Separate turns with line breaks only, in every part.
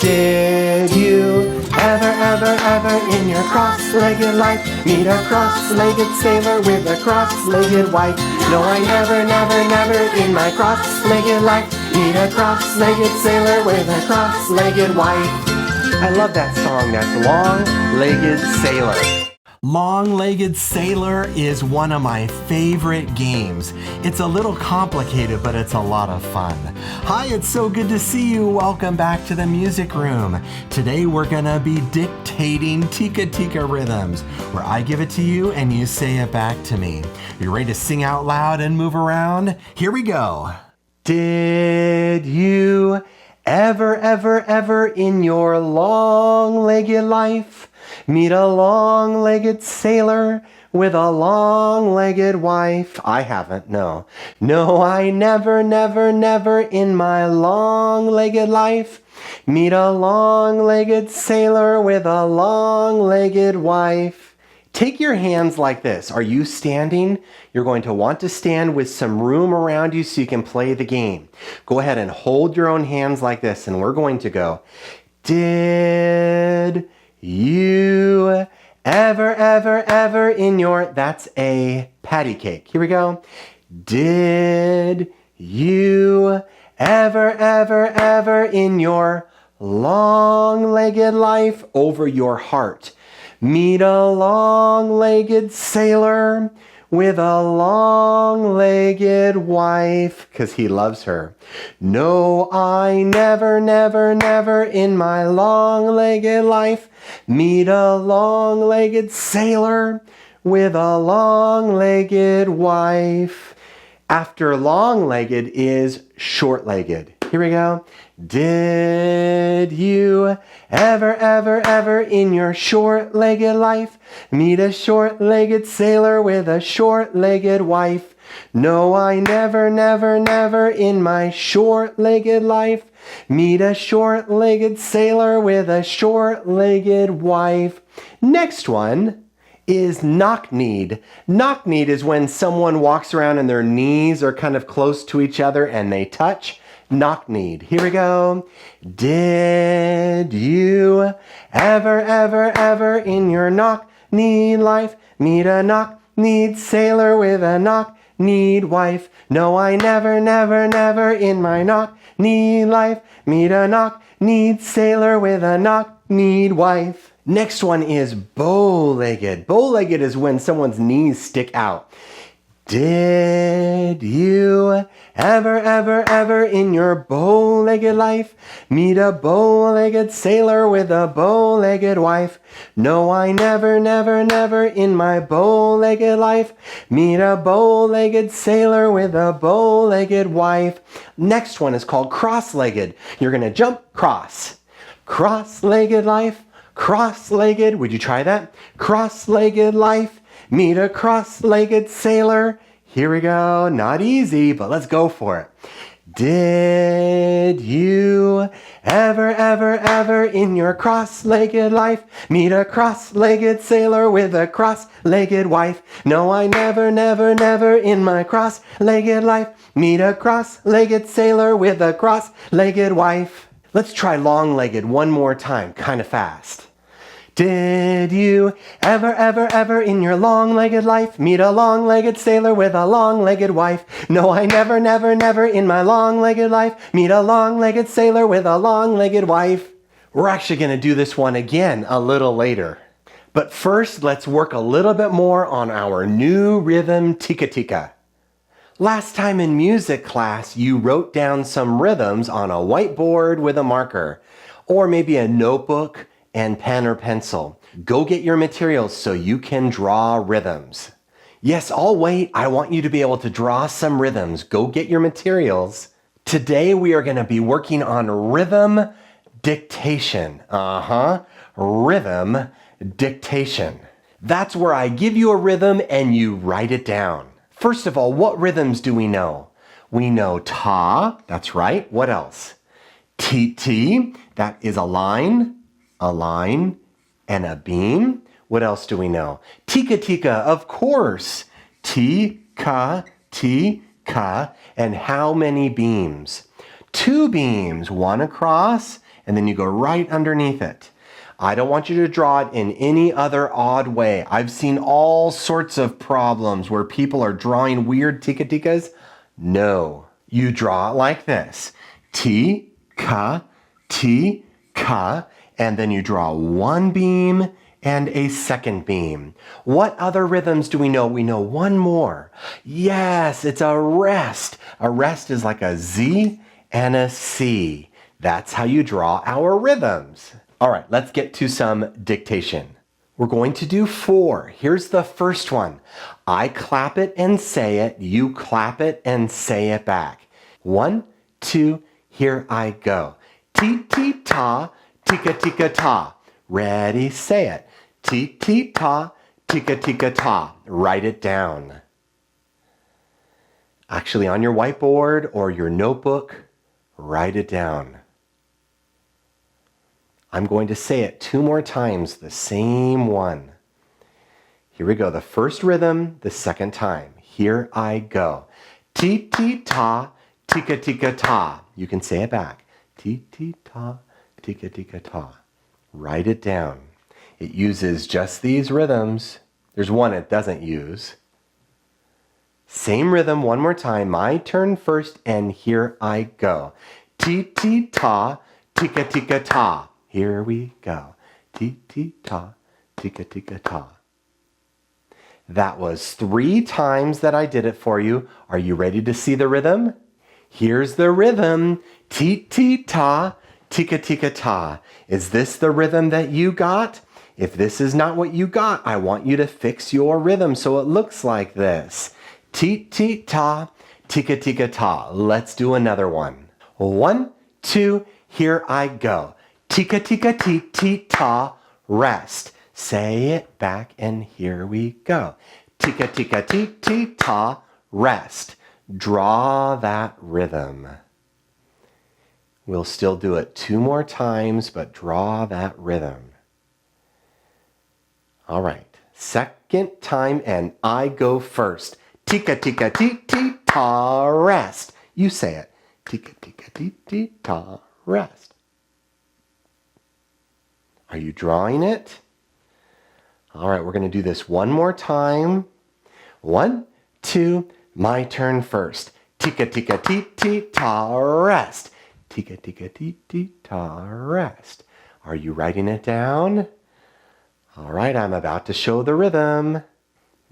Did you ever in your cross-legged life meet a cross-legged sailor with a cross-legged wife? No, I never in my cross-legged life meet a cross-legged sailor with a cross-legged wife. I love that song, that's Long-Legged Sailor. Long-Legged Sailor is one of my favorite games. It's a little complicated, but it's a lot of fun. Hi, it's so good to see you. Welcome back to the music room. Today we're gonna be dictating tika tika rhythms, where I give it to you and you say it back to me. You ready to sing out loud and move around? Here we go. Did you ever in your long-legged life meet a long-legged sailor with a long-legged wife? I haven't, no. No, I never in my long-legged life meet a long-legged sailor with a long-legged wife. Take your hands like this. Are you standing? You're going to want to stand with some room around you so you can play the game. Go ahead and hold your own hands like this, and we're going to go. Did you ever in your, that's a patty cake. Here we go. Did you ever in your long-legged life over your heart meet a long-legged sailor with a long-legged wife, 'cause he loves her? No, I never in my long-legged life meet a long-legged sailor with a long-legged wife. After long-legged is short-legged. Here we go. Did you ever in your short-legged life meet a short-legged sailor with a short-legged wife? No, I never in my short-legged life meet a short-legged sailor with a short-legged wife. Next one is knock-kneed. Knock-kneed is when someone walks around and their knees are kind of close to each other and they touch. Knock-kneed. Here we go. Did you ever in your knock-kneed life meet a knock-kneed sailor with a knock-kneed wife? No, I never in my knock-kneed life meet a knock-kneed sailor with a knock-kneed wife. Next one is bow-legged. Bow-legged is when someone's knees stick out. Did you ever in your bow-legged life meet a bow-legged sailor with a bow-legged wife? No, I never in my bow-legged life meet a bow-legged sailor with a bow-legged wife. Next one is called cross-legged. You're gonna jump cross. Cross-legged life, cross-legged. Would you try that? Cross-legged life, meet a cross-legged sailor. Here we go. Not easy, but let's go for it. Did you ever in your cross-legged life meet a cross-legged sailor with a cross-legged wife? No, I never in my cross-legged life meet a cross-legged sailor with a cross-legged wife. Let's try long-legged one more time, kind of fast. Did you ever in your long-legged life meet a long-legged sailor with a long-legged wife? No, I never in my long-legged life meet a long-legged sailor with a long-legged wife. We're actually going to do this one again a little later. But first, let's work a little bit more on our new rhythm, tika tika. Last time in music class, you wrote down some rhythms on a whiteboard with a marker, or maybe a notebook and pen or pencil. Go get your materials so you can draw rhythms. Yes, I'll wait. I want you to be able to draw some rhythms. Go get your materials. Today we are going to be working on rhythm dictation. Rhythm dictation. That's where I give you a rhythm and you write it down. First of all, what rhythms do we know? We know ta, that's right. What else? Ti, that is a line, and a beam. What else do we know? Tika tika, of course. Tika, and how many beams? 2 beams, one across and then you go right underneath it. I don't want you to draw it in any other odd way. I've seen all sorts of problems where people are drawing weird tika-tikas. No, you draw it like this. Tika, tika, and then you draw one beam and a second beam. What other rhythms do we know? We know one more. Yes, it's a rest. A rest is like a Z and a C. That's how you draw our rhythms. All right, let's get to some dictation. We're going to do 4. Here's the first one. I clap it and say it. You clap it and say it back. 1, 2, here I go. Ti-ti-ta, tika-tika-ta. Ready, say it. Ti-ti-ta, tika-tika-ta. Write it down. Actually, on your whiteboard or your notebook, write it down. I'm going to say it 2 more times, the same one. Here we go. The first rhythm, the second time. Here I go. Ti-ti-ta, tika-tika-ta. You can say it back. Ti-ti-ta, tika-tika-ta. Write it down. It uses just these rhythms. There's one it doesn't use. Same rhythm, one more time. My turn first, and here I go. Ti-ti-ta, tika-tika-ta. Here we go. Ti-ti-ta, tika-tika-ta. That was 3 times that I did it for you. Are you ready to see the rhythm? Here's the rhythm. Ti-ti-ta, tika-tika-ta. Is this the rhythm that you got? If this is not what you got, I want you to fix your rhythm so it looks like this. Ti-ti-ta, tika-tika-ta. Let's do another one. 1, 2, here I go. Tika-tika-ti-ti-ta, rest. Say it back and here we go. Tika-tika-ti-ti-ta, rest. Draw that rhythm. We'll still do it 2 more times, but draw that rhythm. All right, second time and I go first. Tika-tika-ti-ti-ta, rest. You say it. Tika-tika-ti-ti-ta, rest. Are you drawing it? All right, we're going to do this one more time. 1, 2, my turn first. Tika-tika-ti-ti-ta, rest. Tika-tika-ti-ti-ta, rest. Are you writing it down? All right, I'm about to show the rhythm.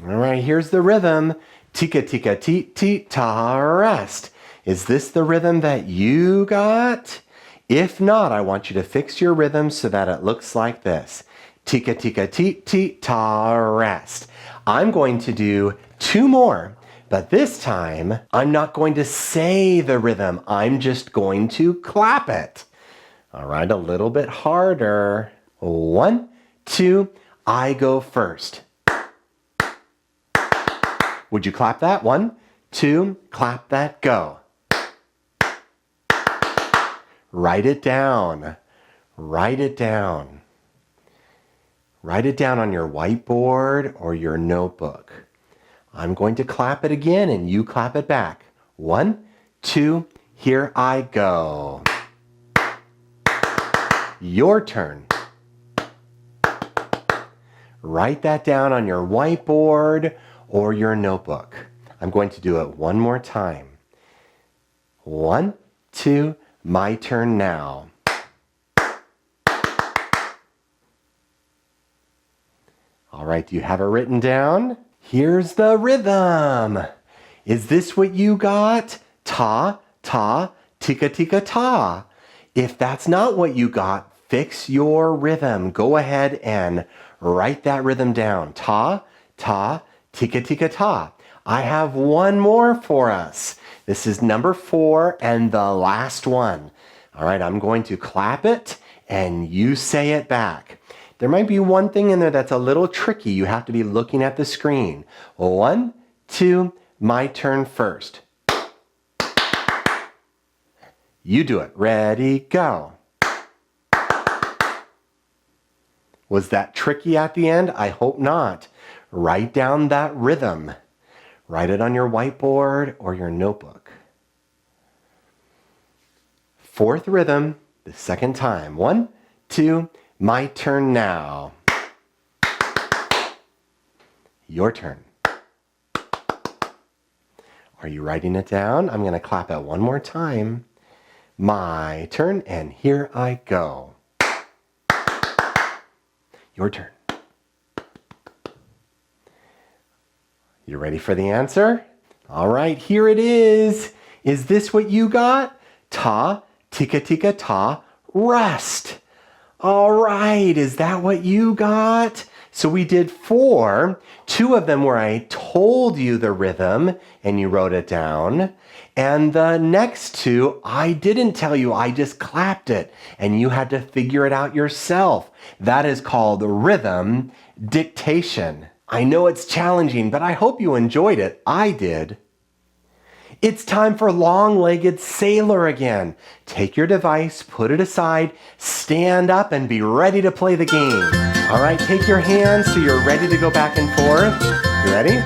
All right, here's the rhythm. Tika-tika-ti-ti-ta, rest. Is this the rhythm that you got? If not, I want you to fix your rhythm so that it looks like this. Tika-tika-ti-ti-ta, rest. I'm going to do 2 more, but this time I'm not going to say the rhythm. I'm just going to clap it. All right, a little bit harder. 1, 2, I go first. Would you clap that? 1, 2, clap that, go. Write it down. Write it down. Write it down on your whiteboard or your notebook. I'm going to clap it again and you clap it back. 1, 2, here I go. Your turn. Write that down on your whiteboard or your notebook. I'm going to do it one more time. 1, 2, my turn now. All right, do you have it written down? Here's the rhythm. Is this what you got? Ta, ta, tika, tika, ta. If that's not what you got, fix your rhythm. Go ahead and write that rhythm down. Ta, ta, tika, tika, ta. I have one more for us. This is number 4 and the last one. All right, I'm going to clap it and you say it back. There might be one thing in there that's a little tricky. You have to be looking at the screen. 1, 2, my turn first. You do it. Ready, go. Was that tricky at the end? I hope not. Write down that rhythm. Write it on your whiteboard or your notebook. 4th rhythm, The second time. 1, 2, my turn now. Your turn. Are you writing it down? I'm going to clap it one more time. My turn, and here I go. Your turn. You ready for the answer? All right, here it is. Is this what you got? Ta, tika tika ta, rest. All right, is that what you got? So we did 4, 2 of them where I told you the rhythm and you wrote it down. And the next 2, I didn't tell you, I just clapped it and you had to figure it out yourself. That is called rhythm dictation. I know it's challenging, but I hope you enjoyed it. I did. It's time for long-legged sailor again. Take your device, put it aside, stand up, and be ready to play the game. All right, take your hands so you're ready to go back and forth. You ready?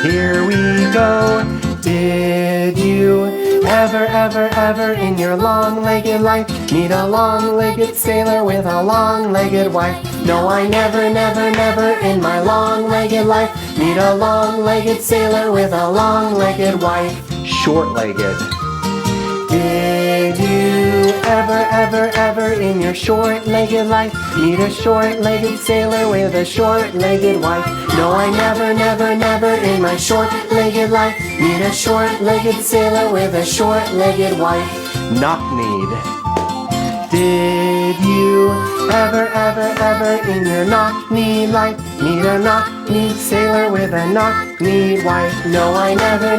Here we go. Did you ever in your long-legged life meet a long-legged sailor with a long-legged wife? No, I never in my long-legged life meet a long-legged sailor with a long-legged wife. Short-legged. Did you ever in your short-legged life meet a short-legged sailor with a short-legged wife? No, I never in my short-legged life meet a short-legged sailor with a short-legged wife. Knock-kneed. Did you ever in your knock-kneed life meet a knock-kneed sailor with a knock-kneed wife? No, I never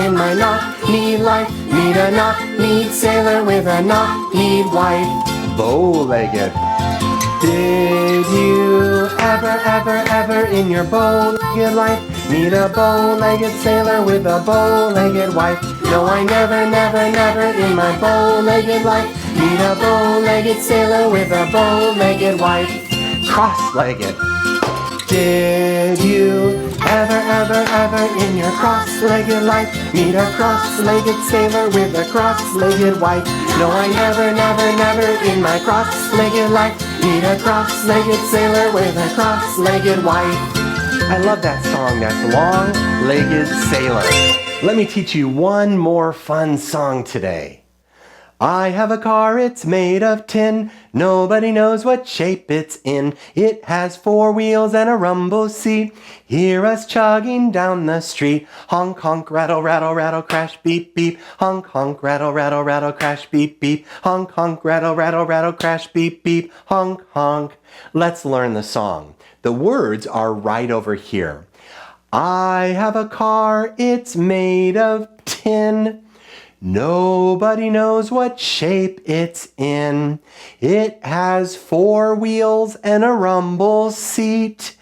in my knock-kneed life meet a knock-kneed sailor with a knock-kneed wife. Bow-legged. Did you ever in your bow-legged life meet a bow-legged sailor with a bow-legged wife? No, I never in my bow-legged life meet a bow-legged sailor with a bow-legged wife. Cross-legged. Did you ever in your cross-legged life meet a cross-legged sailor with a cross-legged wife? No, I never in my cross-legged life meet a cross-legged sailor with a cross-legged wife. I love that song, that's Long-Legged Sailor. Let me teach you one more fun song today. I have a car, it's made of tin. Nobody knows what shape it's in. It has 4 wheels and a rumble seat. Hear us chugging down the street. Honk, honk, rattle, rattle, rattle, crash, beep, beep. Honk, honk, rattle, rattle, rattle, crash, beep, beep. Honk, honk, rattle, rattle, rattle, crash, beep, beep. Honk, honk. Let's learn the song. The words are right over here. I have a car, it's made of tin. Nobody knows what shape it's in. It has 4 wheels and a rumble seat.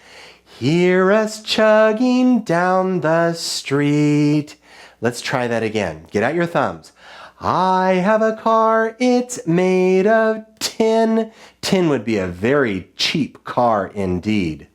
Hear us chugging down the street. Let's try that again. Get out your thumbs. I have a car, it's made of tin. Tin would be a very cheap car indeed.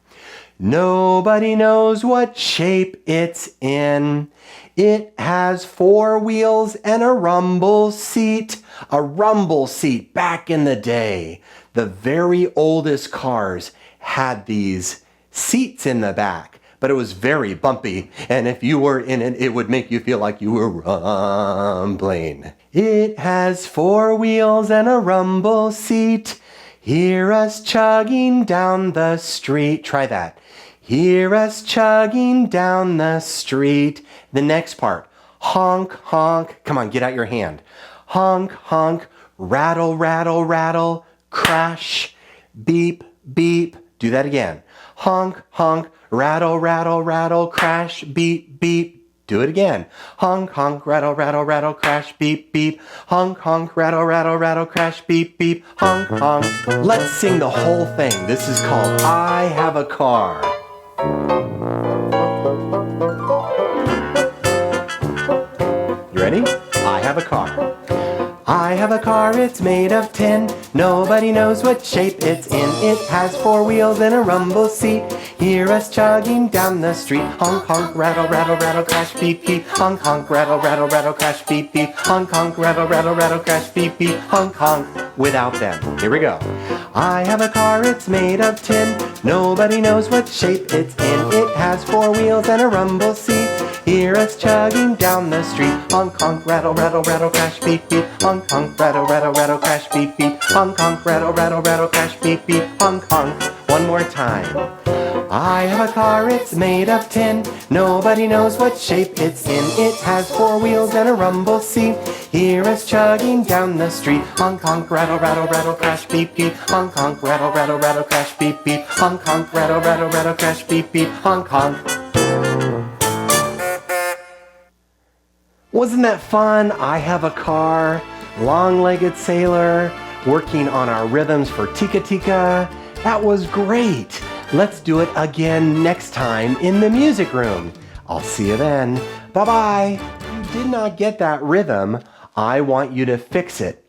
Nobody knows what shape it's in. It has 4 wheels and a rumble seat. A rumble seat back in the day. The very oldest cars had these seats in the back, but it was very bumpy. And if you were in it, it would make you feel like you were rumbling. It has 4 wheels and a rumble seat. Hear us chugging down the street. Try that. Hear us chugging down the street. The next part. Honk, honk. Come on, get out your hand. Honk, honk. Rattle, rattle, rattle. Crash. Beep, beep. Do that again. Honk, honk. Rattle, rattle, rattle. Crash. Beep, beep. Do it again. Honk, honk. Rattle, rattle, rattle. Crash. Beep, beep. Honk, honk. Rattle, rattle, rattle. Crash. Beep, beep. Honk, honk. Let's sing the whole thing. This is called I Have a Car. You ready? I have a car. I I have a car, it's made of tin. Nobody knows what shape it's in. It has 4 wheels and a rumble seat. Hear us chugging down the street. Honk, honk, rattle, rattle, rattle, crash, beep, beep. Honk, honk, rattle, rattle, rattle, crash, beep, beep. Honk, honk, rattle, rattle, rattle, crash, beep, beep. Honk, honk, without them. Here we go. I have a car, it's made of tin. Nobody knows what shape it's in. It has 4 wheels and a rumble seat. Hear us chugging down the street. Honk, honk, rattle, rattle, rattle, crash, beep, beep. Honk, honk, rattle, rattle, rattle, crash, beep, beep. Honk, honk, rattle, rattle, rattle, crash, beep, beep. Honk, honk. One more time. I have a car, it's made of tin. Nobody knows what shape it's in. It has 4 wheels and a rumble seat. Hear us chugging down the street. Honk, honk, rattle, rattle, rattle, crash, beep, beep. Honk, honk, rattle, rattle, rattle, crash, beep, beep. Honk, honk, rattle, rattle, rattle, crash, beep, beep. Honk, honk. Wasn't that fun? I have a car, long-legged sailor, working on our rhythms for Tika Tika. That was great. Let's do it again next time in the music room. I'll see you then. Bye-bye. You did not get that rhythm. I want you to fix it.